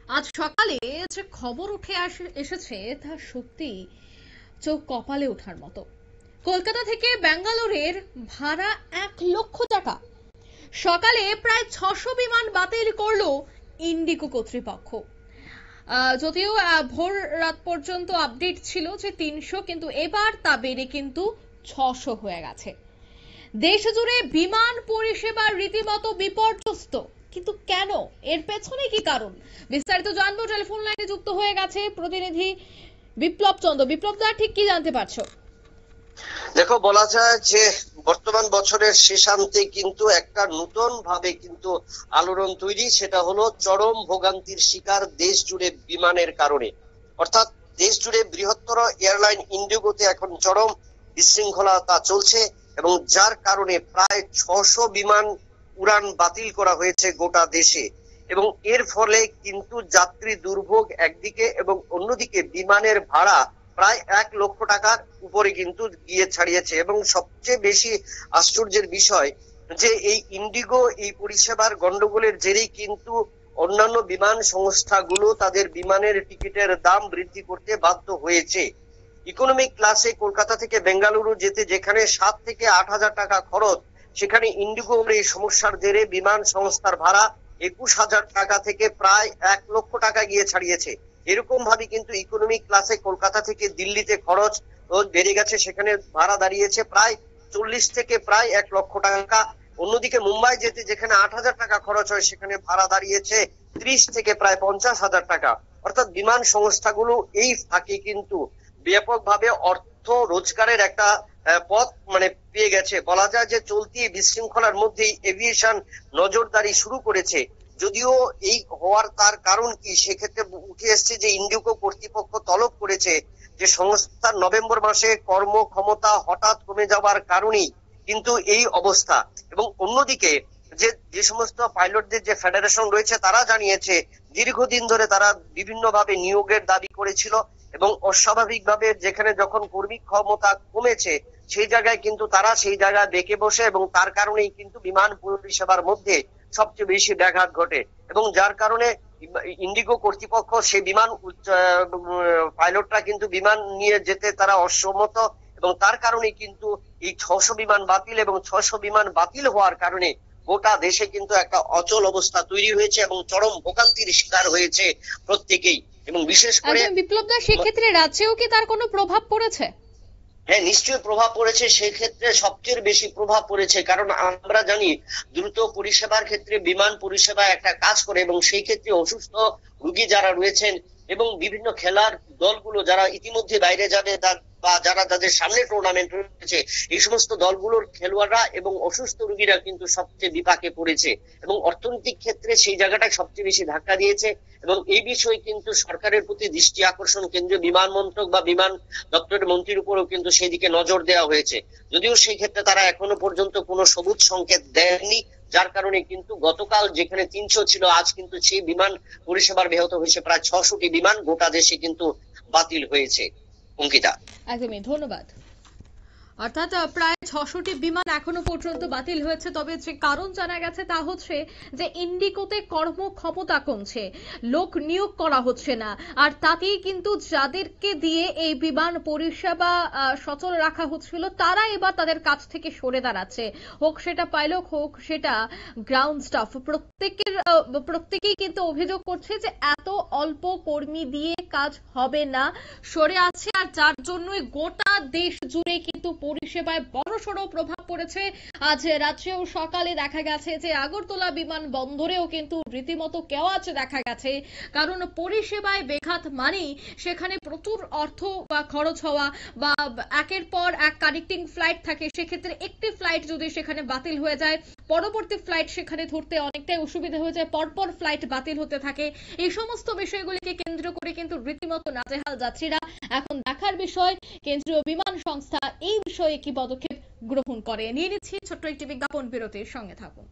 আজ সকালে যে খবর উঠে এসেছে তা সত্যি চোখ কপালে ওঠার মতো। কলকাতা থেকে ব্যাঙ্গালোরের ভাড়া 1,00,000 টাকা। সকালে প্রায় 600 বিমান বাতিল করলো ইন্ডিগো কর্তৃপক্ষ। যদিও ভোর রাত পর্যন্ত আপডেট ছিল যে 300, কিন্তু এবার তা বেড়ে কিন্তু 600 হয়ে গেছে। দেশ জুড়ে বিমান পরিষেবা রীতিমতো বিপর্যস্ত, কিন্তু কেন, এর পেছনে কি কারণ, বিস্তারিত জানবো। টেলিফোন লাইনে যুক্ত হয়ে গেছে প্রতিনিধি বিপ্লব চন্দ্র। বিপ্লব দা, ঠিক কি জানতে পারছো? দেখো, বলা যায় যে বর্তমান বছরের শেষান্তে কিন্তু একটা নতুন ভাবে কিন্তু আলোড়ন তৈরি, সেটা হলো চরম ভোগান্তির শিকার দেশ জুড়ে বিমানের কারণে। অর্থাৎ দেশ জুড়ে বৃহত্তর এয়ারলাইন ইন্ডিগোতে এখন চরম বিশৃঙ্খলতা চলছে এবং যার কারণে প্রায় 600 বিমান উড়ান বাতিল করা হয়েছে গোটা দেশে। এবং এর ফলে কিন্তু যাত্রী দুর্ভোগ একদিকে এবং অন্যদিকে বিমানের ভাড়া প্রায় 1,00,000 টাকার উপরে কিন্তু গিয়ে ছাড়িয়েছে। এবং সবচেয়ে বেশি আশ্চর্যের বিষয় যে এই ইন্ডিগো এই পরিষেবার গন্ডগোলের জেরেই কিন্তু অন্যান্য বিমান সংস্থাগুলো তাদের বিমানের টিকিটের দাম বৃদ্ধি করতে বাধ্য হয়েছে। ইকোনমিক ক্লাসে কলকাতা থেকে বেঙ্গালুরু যেতে যেখানে 7 থেকে 8,000 টাকা খরচ, সেখানে ইন্ডিগোর এই সমস্যার জেরে বিমান সংস্থার ভাড়া 21,000 টাকা থেকে প্রায় 1,00,000 টাকা গিয়ে ছাড়িয়েছে। এরকম ভাবে কিন্তু ইকোনমিক ক্লাসে কলকাতা থেকে দিল্লিতে খরচ বেড়ে গেছে, সেখানে ভাড়া দাঁড়িয়েছে প্রায় 40 থেকে প্রায় 1,00,000 টাকা। অন্যদিকে মুম্বাই যেতে যেখানে 8,000 টাকা খরচ হয়, সেখানে ভাড়া দাঁড়িয়েছে 30 থেকে প্রায় 50,000 টাকা। অর্থাৎ বিমান সংস্থাগুলো এই ফাঁকে কিন্তু ব্যাপকভাবে অর্থ রোজগারের একটা পথ পেয়ে গেছে। বলা যায় যে চলতি বিশৃঙ্খলার মধ্যেই এভিয়েশন নজরদারি শুরু করেছে। যদিও এই হওয়ার তার কারণ কি, সেক্ষেত্রে উঠে এসছে যে ইন্ডিগো কর্তৃপক্ষ তলব করেছে যে সংস্থার নভেম্বর মাসে কর্মক্ষমতা হঠাৎ কমে যাওয়ার কারণেই কিন্তু এই অবস্থা। এবং অন্যদিকে যে যে সমস্ত পাইলটদের যে ফেডারেশন রয়েছে তারা জানিয়েছে দীর্ঘদিন ধরে তারা বিভিন্ন ভাবে নিয়োগের দাবি করেছিল এবং অস্বাভাবিকভাবে যেখানে যখন কর্মী ক্ষমতা কমেছে সেই জায়গায় কিন্তু তারা সেই জায়গায় বেঁকে বসে এবং তার কারণেই কিন্তু বিমান পরিষেবার মধ্যে সবচেয়ে বেশি ব্যাঘাত ঘটে। এবং যার কারণে ইন্ডিগো কর্তৃপক্ষ সেই বিমান পাইলটরা কিন্তু বিমান নিয়ে যেতে তারা অসম্মত এবং তার কারণে কিন্তু এই 600 বিমান বাতিল এবং 600 বিমান বাতিল হওয়ার কারণে গোটা দেশে কিন্তু একটা অচল অবস্থা তৈরি হয়েছে এবং চরম ভোগান্তির শিকার হয়েছে প্রত্যেকেই। এবং বিশেষ করে বিপ্লব দা, সেক্ষেত্রে রাজ্যেও কি তার কোনো প্রভাব পড়েছে? হ্যাঁ, নিশ্চয়ই প্রভাব পড়েছে। সেক্ষেত্রে সবচেয়ে বেশি প্রভাব পড়েছে কারণ আমরা জানি দ্রুত পরিষেবার ক্ষেত্রে বিমান পরিষেবা একটা কাজ করে এবং সেই ক্ষেত্রে অসুস্থ রোগী যারা রয়েছেন এবং বিভিন্ন খেলার দলগুলো যারা ইতিমধ্যে বাইরে যাবে বা যারা যাদের সামনে টুর্নামেন্ট রয়েছে, এই সমস্ত দলগুলোর খেলোয়াড়রা এবং অসুস্থ রোগীরা কিন্তু সবচেয়ে বিপাকে পড়েছে এবং অর্থনৈতিক ক্ষেত্রে সেই জায়গাটা সবচেয়ে বেশি ধাক্কা দিয়েছে। এবং এই বিষয়ে কিন্তু সরকারের প্রতি দৃষ্টি আকর্ষণ কেন্দ্রীয় বিমান মন্ত্রক বা বিমান দপ্তরের মন্ত্রীর উপরও কিন্তু সেদিকে নজর দেওয়া হয়েছে। যদিও সেই ক্ষেত্রে তারা এখনো পর্যন্ত কোনো সবুজ সংকেত দেয়নি, যার কারণে কিন্তু গতকাল যেখানে 300 ছিল আজ কিন্তু সেই বিমান পরিষেবার ব্যাহত হয়েছে। প্রায় 600টি বিমান গোটা দেশে কিন্তু বাতিল হয়েছে। অঙ্কিতা, একদমই ধন্যবাদ। অর্থাৎ প্রায় 600টি বিমান এখনো পর্যন্ত বাতিল হয়েছে। তবে যে কারণ জানা গেছে তা হচ্ছে যে ইন্ডিগোতে কর্মক্ষমতা কমছে, লোক নিয়োগ করা হচ্ছে না, আর তাতেই কিন্তু যাদেরকে দিয়ে এই বিমান পরিষেবা সচল রাখা হচ্ছিল তারা এবার তাদের কাছ থেকে সরে দাঁড়াচ্ছে। হোক সেটা পাইলট, হোক সেটা গ্রাউন্ড স্টাফ, প্রত্যেকেই কিন্তু অভিযোগ করছে যে এত অল্প কর্মী দিয়ে কাজ হবে না, সরে আছে। আর যার জন্যই গোটা দেশ জুড়ে কিন্তু পরিষেবায় বড়সড় প্রভাব পড়েছে। আজ রাত্রেও সকালে দেখা গেছে যে আগরতলা বিমানবন্দরেও কিন্তু রীতিমতো কেওয়াজ দেখা গেছে, কারণ পরিষেবায় বেঘাত মানেই সেখানে প্রচুর অর্থ বা খরচ হওয়া, বা একের পর এক কানেক্টিং ফ্লাইট থাকে, সেক্ষেত্রে একটি ফ্লাইট যদি সেখানে বাতিল হয়ে যায় পরবর্তী ফ্লাইট সেখানে ধরতে অনেকটাই অসুবিধা হয়ে যায়, পরপর ফ্লাইট বাতিল হতে থাকে। এই সমস্ত বিষয়গুলিকে কেন্দ্র করে কিন্তু রীতিমতো নাজেহাল যাত্রীরা। এখন দেখার বিষয় কেন্দ্রীয় বিমান সংস্থা এই বিষয়ে কি পদক্ষেপ গ্রহণ করে। নিয়ে নিচ্ছি ছোট্ট একটি বিজ্ঞাপন বিরতির, সঙ্গে থাকুন।